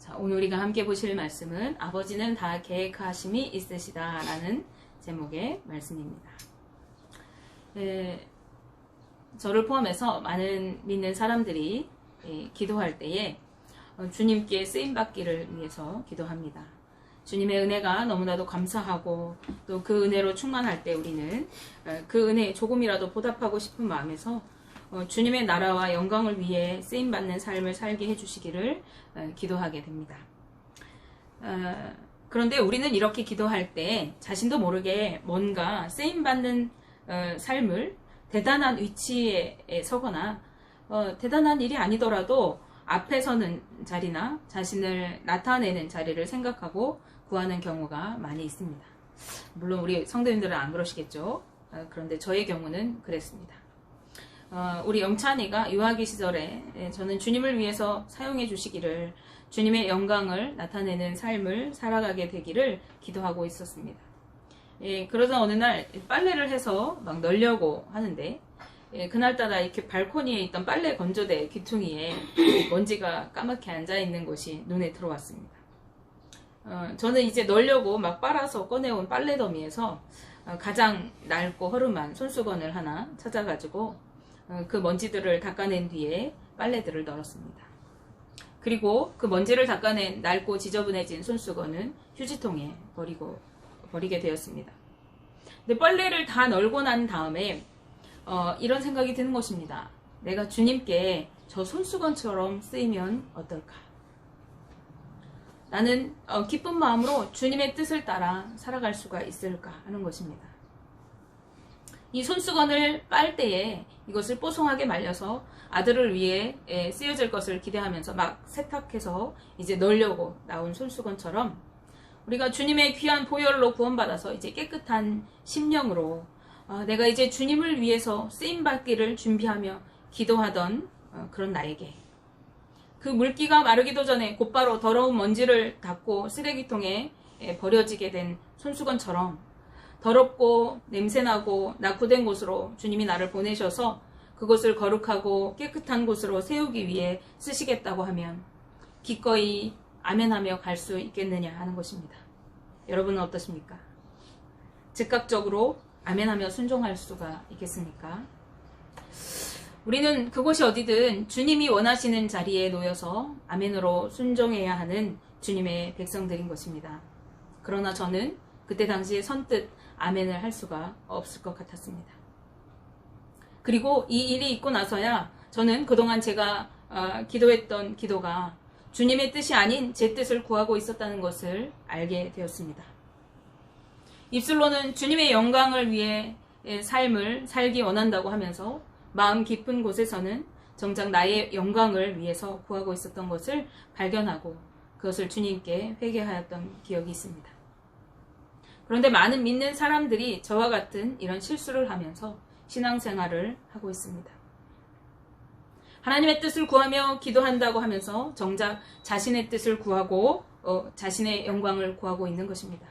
자, 오늘 우리가 함께 보실 말씀은 아버지는 다 계획하심이 있으시다 라는 제목의 말씀입니다. 저를 포함해서 많은 믿는 사람들이 기도할 때에 주님께 쓰임받기를 위해서 기도합니다. 주님의 은혜가 너무나도 감사하고 또 그 은혜로 충만할 때 우리는 그 은혜에 조금이라도 보답하고 싶은 마음에서 주님의 나라와 영광을 위해 쓰임받는 삶을 살게 해주시기를 기도하게 됩니다. 그런데 우리는 이렇게 기도할 때 자신도 모르게 뭔가 쓰임받는 삶을 대단한 위치에 서거나 대단한 일이 아니더라도 앞에 서는 자리나 자신을 나타내는 자리를 생각하고 구하는 경우가 많이 있습니다. 물론 우리 성도님들은 안 그러시겠죠. 그런데 저의 경우는 그랬습니다. 우리 영찬이가 유아기 시절에 저는 주님을 위해서 사용해 주시기를, 주님의 영광을 나타내는 삶을 살아가게 되기를 기도하고 있었습니다. 그러던 어느 날 빨래를 해서 막 널려고 하는데 그날따라 이렇게 발코니에 있던 빨래 건조대 귀퉁이에 먼지가 까맣게 앉아있는 것이 눈에 들어왔습니다. 저는 이제 널려고 막 빨아서 꺼내온 빨래 더미에서 가장 낡고 허름한 손수건을 하나 찾아가지고 그 먼지들을 닦아낸 뒤에 빨래들을 널었습니다. 그리고 그 먼지를 닦아낸 낡고 지저분해진 손수건은 휴지통에 버리게 되었습니다. 근데 빨래를 다 널고 난 다음에 이런 생각이 드는 것입니다. 내가 주님께 저 손수건처럼 쓰이면 어떨까? 나는 기쁜 마음으로 주님의 뜻을 따라 살아갈 수가 있을까 하는 것입니다. 이 손수건을 빨 때에 이것을 뽀송하게 말려서 아들을 위해 쓰여질 것을 기대하면서 막 세탁해서 이제 널려고 나온 손수건처럼 우리가 주님의 귀한 보혈로 구원받아서 이제 깨끗한 심령으로 내가 이제 주님을 위해서 쓰임받기를 준비하며 기도하던 그런 나에게 그 물기가 마르기도 전에 곧바로 더러운 먼지를 닦고 쓰레기통에 버려지게 된 손수건처럼 더럽고 냄새나고 낙후된 곳으로 주님이 나를 보내셔서 그곳을 거룩하고 깨끗한 곳으로 세우기 위해 쓰시겠다고 하면 기꺼이 아멘하며 갈 수 있겠느냐 하는 것입니다. 여러분은 어떠십니까? 즉각적으로 아멘하며 순종할 수가 있겠습니까? 우리는 그곳이 어디든 주님이 원하시는 자리에 놓여서 아멘으로 순종해야 하는 주님의 백성들인 것입니다. 그러나 저는 그때 당시에 선뜻 아멘을 할 수가 없을 것 같았습니다. 그리고 이 일이 있고 나서야 저는 그동안 제가 기도했던 기도가 주님의 뜻이 아닌 제 뜻을 구하고 있었다는 것을 알게 되었습니다. 입술로는 주님의 영광을 위해 삶을 살기 원한다고 하면서 마음 깊은 곳에서는 정작 나의 영광을 위해서 구하고 있었던 것을 발견하고 그것을 주님께 회개하였던 기억이 있습니다. 그런데 많은 믿는 사람들이 저와 같은 이런 실수를 하면서 신앙생활을 하고 있습니다. 하나님의 뜻을 구하며 기도한다고 하면서 정작 자신의 뜻을 구하고 자신의 영광을 구하고 있는 것입니다.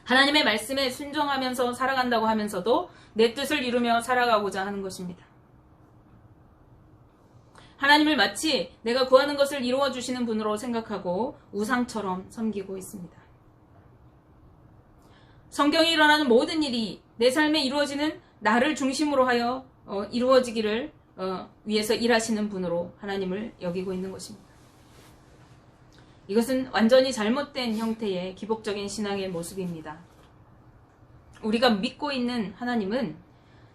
하나님의 말씀에 순종하면서 살아간다고 하면서도 내 뜻을 이루며 살아가고자 하는 것입니다. 하나님을 마치 내가 구하는 것을 이루어 주시는 분으로 생각하고 우상처럼 섬기고 있습니다. 성경에 일어나는 모든 일이 내 삶에 이루어지는 나를 중심으로 하여 이루어지기를 위해서 일하시는 분으로 하나님을 여기고 있는 것입니다. 이것은 완전히 잘못된 형태의 기복적인 신앙의 모습입니다. 우리가 믿고 있는 하나님은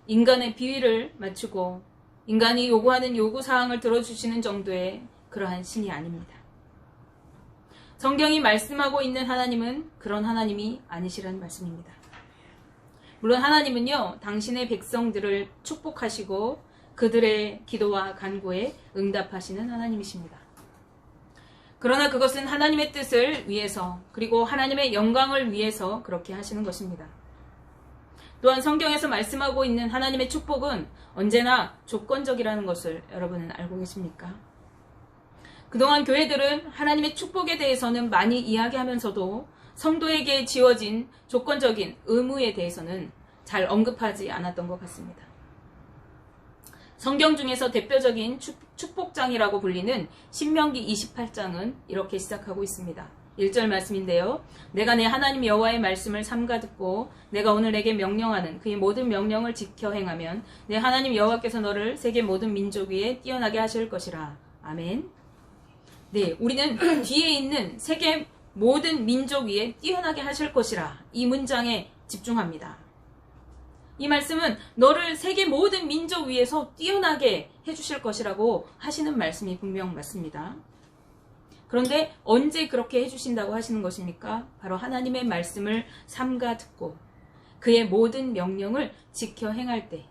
인간의 비위를 맞추고 인간이 요구하는 요구사항을 들어주시는 정도의 그러한 신이 아닙니다. 성경이 말씀하고 있는 하나님은 그런 하나님이 아니시라는 말씀입니다. 물론 하나님은요, 당신의 백성들을 축복하시고 그들의 기도와 간구에 응답하시는 하나님이십니다. 그러나 그것은 하나님의 뜻을 위해서 그리고 하나님의 영광을 위해서 그렇게 하시는 것입니다. 또한 성경에서 말씀하고 있는 하나님의 축복은 언제나 조건적이라는 것을 여러분은 알고 계십니까? 그동안 교회들은 하나님의 축복에 대해서는 많이 이야기하면서도 성도에게 지어진 조건적인 의무에 대해서는 잘 언급하지 않았던 것 같습니다. 성경 중에서 대표적인 축복장이라고 불리는 신명기 28장은 이렇게 시작하고 있습니다. 1절 말씀인데요. 내가 내 하나님 여호와의 말씀을 삼가 듣고 내가 오늘 내게 명령하는 그의 모든 명령을 지켜 행하면 내 하나님 여호와께서 너를 세계 모든 민족 위에 뛰어나게 하실 것이라. 아멘. 네, 우리는 뒤에 있는 세계 모든 민족 위에 뛰어나게 하실 것이라 이 문장에 집중합니다. 이 말씀은 너를 세계 모든 민족 위에서 뛰어나게 해주실 것이라고 하시는 말씀이 분명 맞습니다. 그런데 언제 그렇게 해주신다고 하시는 것입니까? 바로 하나님의 말씀을 삼가 듣고 그의 모든 명령을 지켜 행할 때,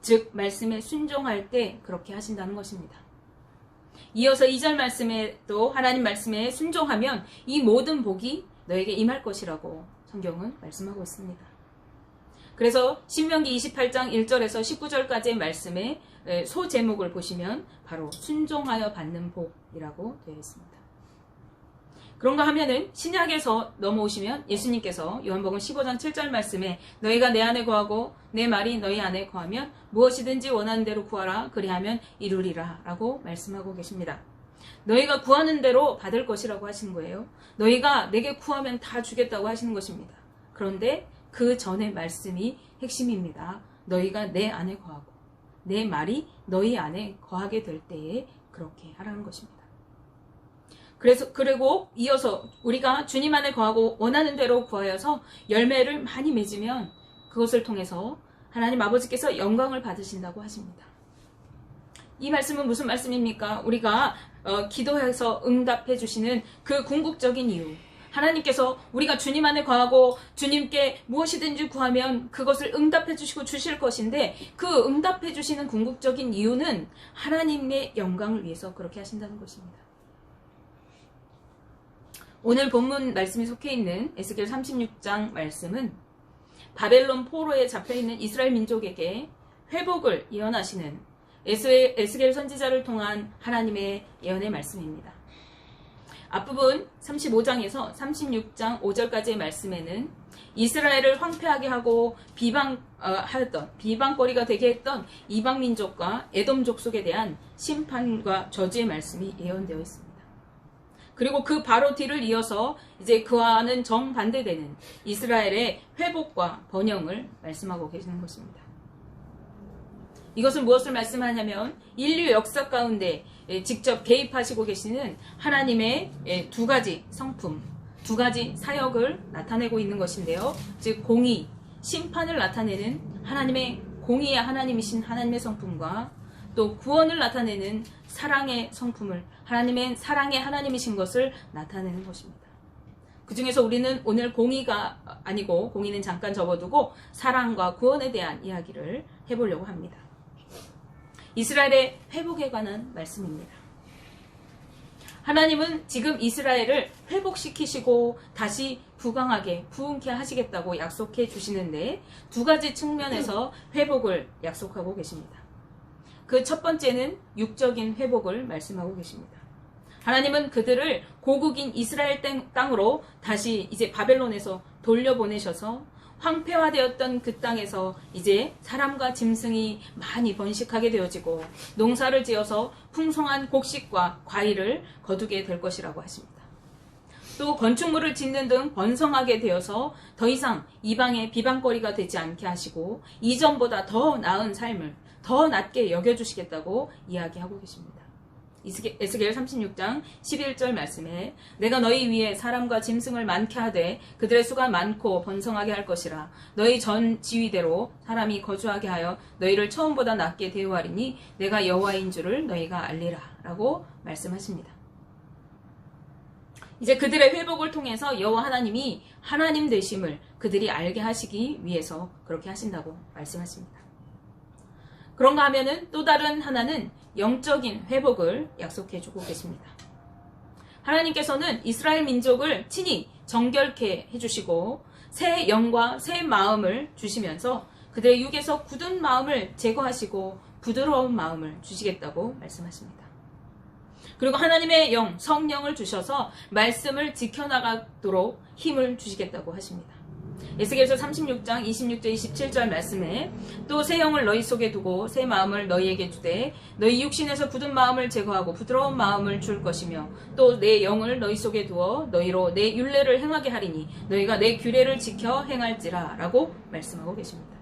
즉 말씀에 순종할 때 그렇게 하신다는 것입니다. 이어서 2절 말씀에도 하나님 말씀에 순종하면 이 모든 복이 너에게 임할 것이라고 성경은 말씀하고 있습니다. 그래서 신명기 28장 1절에서 19절까지의 말씀의 소제목을 보시면 바로 순종하여 받는 복이라고 되어 있습니다. 그런가 하면은 신약에서 넘어오시면 예수님께서 요한복음 15장 7절 말씀에 너희가 내 안에 거하고 내 말이 너희 안에 거하면 무엇이든지 원하는 대로 구하라 그리하면 이루리라 라고 말씀하고 계십니다. 너희가 구하는 대로 받을 것이라고 하시는 거예요. 너희가 내게 구하면 다 주겠다고 하시는 것입니다. 그런데 그 전의 말씀이 핵심입니다. 너희가 내 안에 거하고 내 말이 너희 안에 거하게 될 때에 그렇게 하라는 것입니다. 그리고 이어서 우리가 주님 안에 거하고 원하는 대로 구하여서 열매를 많이 맺으면 그것을 통해서 하나님 아버지께서 영광을 받으신다고 하십니다. 이 말씀은 무슨 말씀입니까? 우리가 기도해서 응답해 주시는 그 궁극적인 이유. 하나님께서 우리가 주님 안에 거하고 주님께 무엇이든지 구하면 그것을 응답해 주시고 주실 것인데 그 응답해 주시는 궁극적인 이유는 하나님의 영광을 위해서 그렇게 하신다는 것입니다. 오늘 본문 말씀이 속해 있는 에스겔 36장 말씀은 바벨론 포로에 잡혀있는 이스라엘 민족에게 회복을 예언하시는 에스겔 선지자를 통한 하나님의 예언의 말씀입니다. 앞부분 35장에서 36장 5절까지의 말씀에는 이스라엘을 황폐하게 하고 비방거리가 되게 했던 이방 민족과 에돔 족속에 대한 심판과 저주의 말씀이 예언되어 있습니다. 그리고 그 바로 뒤를 이어서 이제 그와는 정반대되는 이스라엘의 회복과 번영을 말씀하고 계시는 것입니다. 이것은 무엇을 말씀하냐면 인류 역사 가운데 직접 개입하시고 계시는 하나님의 두 가지 성품, 두 가지 사역을 나타내고 있는 것인데요. 즉 공의, 심판을 나타내는 하나님의 공의의 하나님이신 하나님의 성품과 또 구원을 나타내는 사랑의 성품을 하나님의 사랑의 하나님이신 것을 나타내는 것입니다. 그 중에서 우리는 오늘 공의가 아니고 공의는 잠깐 접어두고 사랑과 구원에 대한 이야기를 해보려고 합니다. 이스라엘의 회복에 관한 말씀입니다. 하나님은 지금 이스라엘을 회복시키시고 다시 부강하게 부흥케 하시겠다고 약속해 주시는데 두 가지 측면에서 회복을 약속하고 계십니다. 그 첫 번째는 육적인 회복을 말씀하고 계십니다. 하나님은 그들을 고국인 이스라엘 땅으로 다시 이제 바벨론에서 돌려보내셔서 황폐화되었던 그 땅에서 이제 사람과 짐승이 많이 번식하게 되어지고 농사를 지어서 풍성한 곡식과 과일을 거두게 될 것이라고 하십니다. 또 건축물을 짓는 등 번성하게 되어서 더 이상 이방의 비방거리가 되지 않게 하시고 이전보다 더 나은 삶을 더 낮게 여겨주시겠다고 이야기하고 계십니다. 에스겔 36장 11절 말씀에 내가 너희 위에 사람과 짐승을 많게 하되 그들의 수가 많고 번성하게 할 것이라 너희 전 지위대로 사람이 거주하게 하여 너희를 처음보다 낮게 대우하리니 내가 여호와인 줄을 너희가 알리라 라고 말씀하십니다. 이제 그들의 회복을 통해서 여호와 하나님이 하나님 되심을 그들이 알게 하시기 위해서 그렇게 하신다고 말씀하십니다. 그런가 하면은 또 다른 하나는 영적인 회복을 약속해 주고 계십니다. 하나님께서는 이스라엘 민족을 친히 정결케 해주시고 새 영과 새 마음을 주시면서 그들의 육에서 굳은 마음을 제거하시고 부드러운 마음을 주시겠다고 말씀하십니다. 그리고 하나님의 영, 성령을 주셔서 말씀을 지켜나가도록 힘을 주시겠다고 하십니다. 에스겔서 36장 26절 27절 말씀에 또 새 영을 너희 속에 두고 새 마음을 너희에게 주되 너희 육신에서 굳은 마음을 제거하고 부드러운 마음을 줄 것이며 또 내 영을 너희 속에 두어 너희로 내 율례를 행하게 하리니 너희가 내 규례를 지켜 행할지라 라고 말씀하고 계십니다.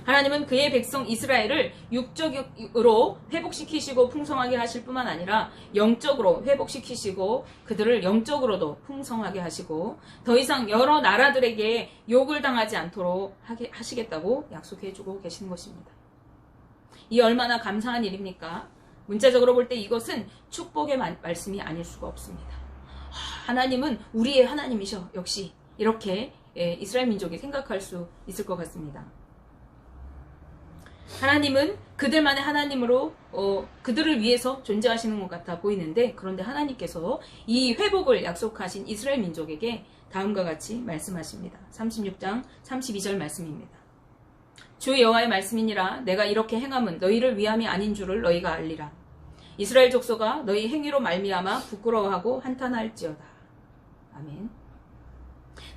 하나님은 그의 백성 이스라엘을 육적으로 회복시키시고 풍성하게 하실 뿐만 아니라 영적으로 회복시키시고 그들을 영적으로도 풍성하게 하시고 더 이상 여러 나라들에게 욕을 당하지 않도록 하시겠다고 약속해주고 계시는 것입니다. 이 얼마나 감사한 일입니까? 문자적으로 볼 때 이것은 축복의 말씀이 아닐 수가 없습니다. 하나님은 우리의 하나님이셔. 역시 이렇게 이스라엘 민족이 생각할 수 있을 것 같습니다. 하나님은 그들만의 하나님으로 그들을 위해서 존재하시는 것 같아 보이는데 그런데 하나님께서 이 회복을 약속하신 이스라엘 민족에게 다음과 같이 말씀하십니다. 36장 32절 말씀입니다. 주 여호와의 말씀이니라 내가 이렇게 행함은 너희를 위함이 아닌 줄을 너희가 알리라. 이스라엘 족속아 너희 행위로 말미암아 부끄러워하고 한탄할지어다. 아멘.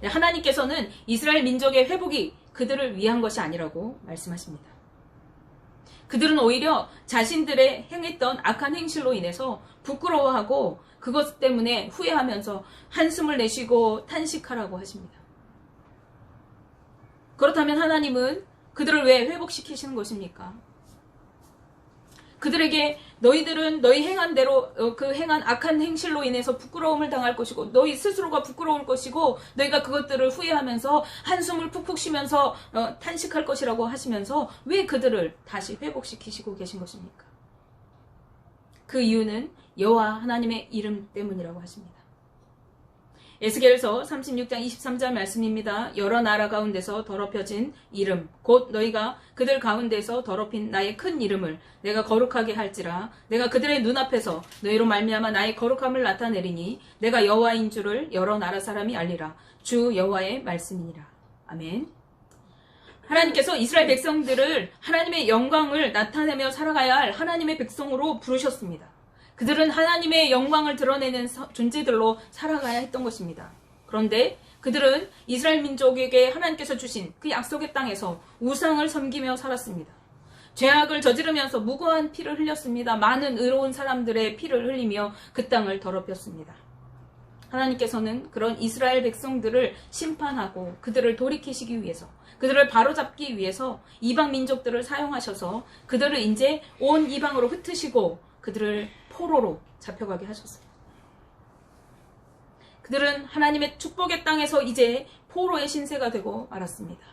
네, 하나님께서는 이스라엘 민족의 회복이 그들을 위한 것이 아니라고 말씀하십니다. 그들은 오히려 자신들의 행했던 악한 행실로 인해서 부끄러워하고 그것 때문에 후회하면서 한숨을 내쉬고 탄식하라고 하십니다. 그렇다면 하나님은 그들을 왜 회복시키시는 것입니까? 그들에게 너희들은 너희 행한 대로 그 행한 악한 행실로 인해서 부끄러움을 당할 것이고 너희 스스로가 부끄러울 것이고 너희가 그것들을 후회하면서 한숨을 푹푹 쉬면서 탄식할 것이라고 하시면서 왜 그들을 다시 회복시키시고 계신 것입니까? 그 이유는 여호와 하나님의 이름 때문이라고 하십니다. 에스겔서 36장 23절 말씀입니다. 여러 나라 가운데서 더럽혀진 이름 곧 너희가 그들 가운데서 더럽힌 나의 큰 이름을 내가 거룩하게 할지라 내가 그들의 눈앞에서 너희로 말미암아 나의 거룩함을 나타내리니 내가 여호와인 줄을 여러 나라 사람이 알리라. 주 여호와의 말씀이니라. 아멘. 하나님께서 이스라엘 백성들을 하나님의 영광을 나타내며 살아가야 할 하나님의 백성으로 부르셨습니다. 그들은 하나님의 영광을 드러내는 존재들로 살아가야 했던 것입니다. 그런데 그들은 이스라엘 민족에게 하나님께서 주신 그 약속의 땅에서 우상을 섬기며 살았습니다. 죄악을 저지르면서 무고한 피를 흘렸습니다. 많은 의로운 사람들의 피를 흘리며 그 땅을 더럽혔습니다. 하나님께서는 그런 이스라엘 백성들을 심판하고 그들을 돌이키시기 위해서 그들을 바로잡기 위해서 이방 민족들을 사용하셔서 그들을 이제 온 이방으로 흩으시고 그들을 포로로 잡혀가게 하셨어요. 그들은 하나님의 축복의 땅에서 이제 포로의 신세가 되고 말았습니다.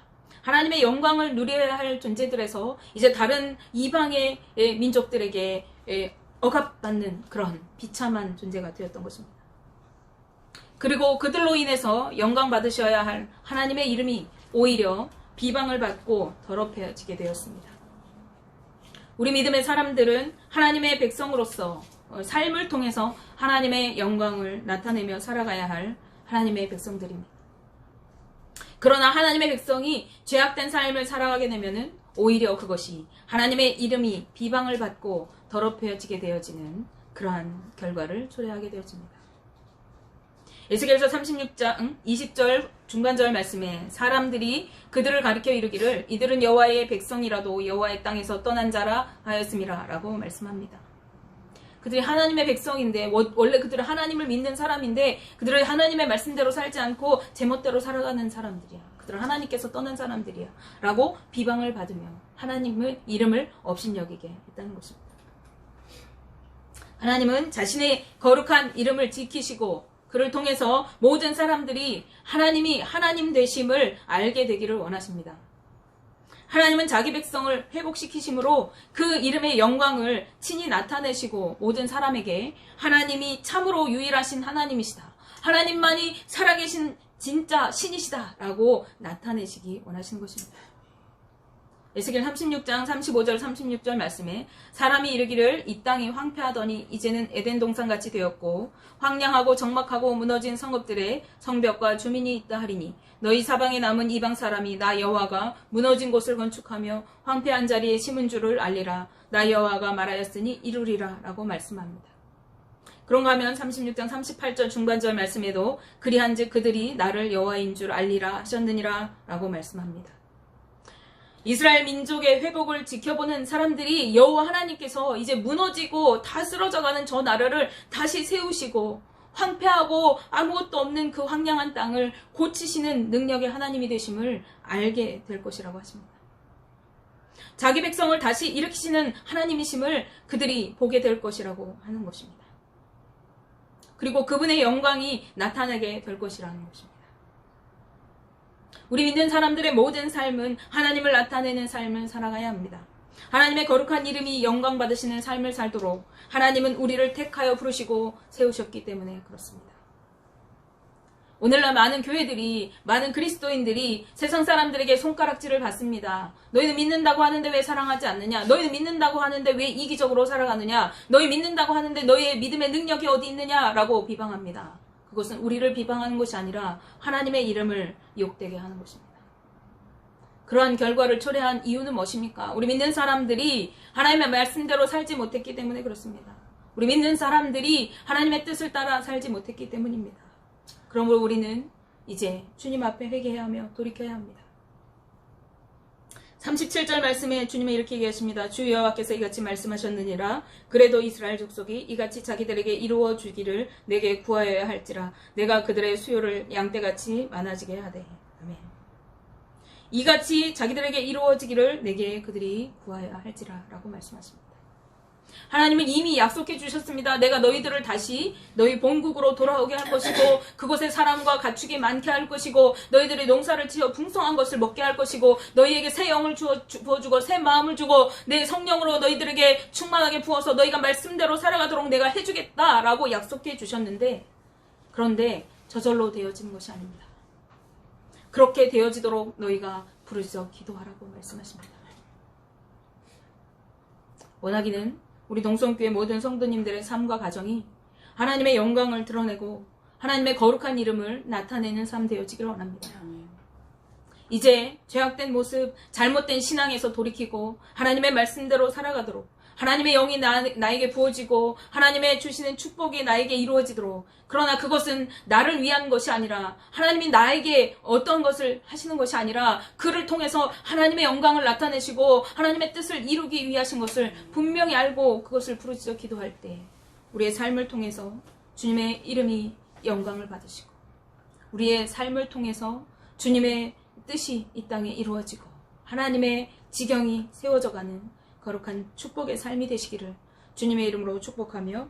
하나님의 영광을 누려야 할 존재들에서 이제 다른 이방의 민족들에게 억압받는 그런 비참한 존재가 되었던 것입니다. 그리고 그들로 인해서 영광 받으셔야 할 하나님의 이름이 오히려 비방을 받고 더럽혀지게 되었습니다. 우리 믿음의 사람들은 하나님의 백성으로서 삶을 통해서 하나님의 영광을 나타내며 살아가야 할 하나님의 백성들입니다. 그러나 하나님의 백성이 죄악된 삶을 살아가게 되면은 오히려 그것이 하나님의 이름이 비방을 받고 더럽혀지게 되어지는 그러한 결과를 초래하게 되어집니다. 에스겔서 36장 20절 중간절 말씀에 사람들이 그들을 가리켜 이르기를 이들은 여호와의 백성이라도 여호와의 땅에서 떠난 자라 하였음이라 라고 말씀합니다. 그들이 하나님의 백성인데 원래 그들은 하나님을 믿는 사람인데 그들은 하나님의 말씀대로 살지 않고 제멋대로 살아가는 사람들이야. 그들은 하나님께서 떠난 사람들이야 라고 비방을 받으며 하나님의 이름을 업신여기게 했다는 것입니다. 하나님은 자신의 거룩한 이름을 지키시고 그를 통해서 모든 사람들이 하나님이 하나님 되심을 알게 되기를 원하십니다. 하나님은 자기 백성을 회복시키심으로 그 이름의 영광을 친히 나타내시고 모든 사람에게 하나님이 참으로 유일하신 하나님이시다. 하나님만이 살아계신 진짜 신이시다 라고 나타내시기 원하시는 것입니다. 에스겔 36장 35절 36절 말씀에 사람이 이르기를 이 땅이 황폐하더니 이제는 에덴 동산같이 되었고 황량하고 적막하고 무너진 성읍들에 성벽과 주민이 있다 하리니 너희 사방에 남은 이방 사람이 나 여호와가 무너진 곳을 건축하며 황폐한 자리에 심은 줄을 알리라. 나 여호와가 말하였으니 이루리라 라고 말씀합니다. 그런가 하면 36장 38절 중반절 말씀에도 그리한즉 그들이 나를 여호와인 줄 알리라 하셨느니라 라고 말씀합니다. 이스라엘 민족의 회복을 지켜보는 사람들이 여호와 하나님께서 이제 무너지고 다 쓰러져가는 저 나라를 다시 세우시고 황폐하고 아무것도 없는 그 황량한 땅을 고치시는 능력의 하나님이 되심을 알게 될 것이라고 하십니다. 자기 백성을 다시 일으키시는 하나님이심을 그들이 보게 될 것이라고 하는 것입니다. 그리고 그분의 영광이 나타나게 될 것이라는 것입니다. 우리 믿는 사람들의 모든 삶은 하나님을 나타내는 삶을 살아가야 합니다. 하나님의 거룩한 이름이 영광 받으시는 삶을 살도록 하나님은 우리를 택하여 부르시고 세우셨기 때문에 그렇습니다. 오늘날 많은 교회들이, 많은 그리스도인들이 세상 사람들에게 손가락질을 받습니다. 너희는 믿는다고 하는데 왜 사랑하지 않느냐? 너희는 믿는다고 하는데 왜 이기적으로 살아가느냐? 너희 믿는다고 하는데 너희의 믿음의 능력이 어디 있느냐? 라고 비방합니다. 그것은 우리를 비방하는 것이 아니라 하나님의 이름을 욕되게 하는 것입니다. 그러한 결과를 초래한 이유는 무엇입니까? 우리 믿는 사람들이 하나님의 말씀대로 살지 못했기 때문에 그렇습니다. 우리 믿는 사람들이 하나님의 뜻을 따라 살지 못했기 때문입니다. 그러므로 우리는 이제 주님 앞에 회개해야 하며 돌이켜야 합니다. 37절 말씀에 주님은 이렇게 얘기하십니다. 주 여호와께서 이같이 말씀하셨느니라. 그래도 이스라엘 족속이 이같이 자기들에게 이루어 주기를 내게 구하여야 할지라. 내가 그들의 수요를 양떼같이 많아지게 하되. 아멘. 이같이 자기들에게 이루어지기를 내게 그들이 구하여야 할지라 라고 말씀하십니다. 하나님은 이미 약속해 주셨습니다. 내가 너희들을 다시 너희 본국으로 돌아오게 할 것이고 그곳에 사람과 가축이 많게 할 것이고 너희들이 농사를 지어 풍성한 것을 먹게 할 것이고 너희에게 새 영을 부어주고 새 마음을 주고 내 성령으로 너희들에게 충만하게 부어서 너희가 말씀대로 살아가도록 내가 해주겠다라고 약속해 주셨는데 그런데 저절로 되어지는 것이 아닙니다. 그렇게 되어지도록 너희가 부르짖어 기도하라고 말씀하십니다. 원하기는 우리 동성교회 모든 성도님들의 삶과 가정이 하나님의 영광을 드러내고 하나님의 거룩한 이름을 나타내는 삶 되어지기를 원합니다. 이제 죄악된 모습, 잘못된 신앙에서 돌이키고 하나님의 말씀대로 살아가도록 하나님의 영이 나에게 부어지고 하나님의 주시는 축복이 나에게 이루어지도록 그러나 그것은 나를 위한 것이 아니라 하나님이 나에게 어떤 것을 하시는 것이 아니라 그를 통해서 하나님의 영광을 나타내시고 하나님의 뜻을 이루기 위하신 것을 분명히 알고 그것을 부르짖어 기도할 때 우리의 삶을 통해서 주님의 이름이 영광을 받으시고 우리의 삶을 통해서 주님의 뜻이 이 땅에 이루어지고 하나님의 지경이 세워져가는 거룩한 축복의 삶이 되시기를 주님의 이름으로 축복하며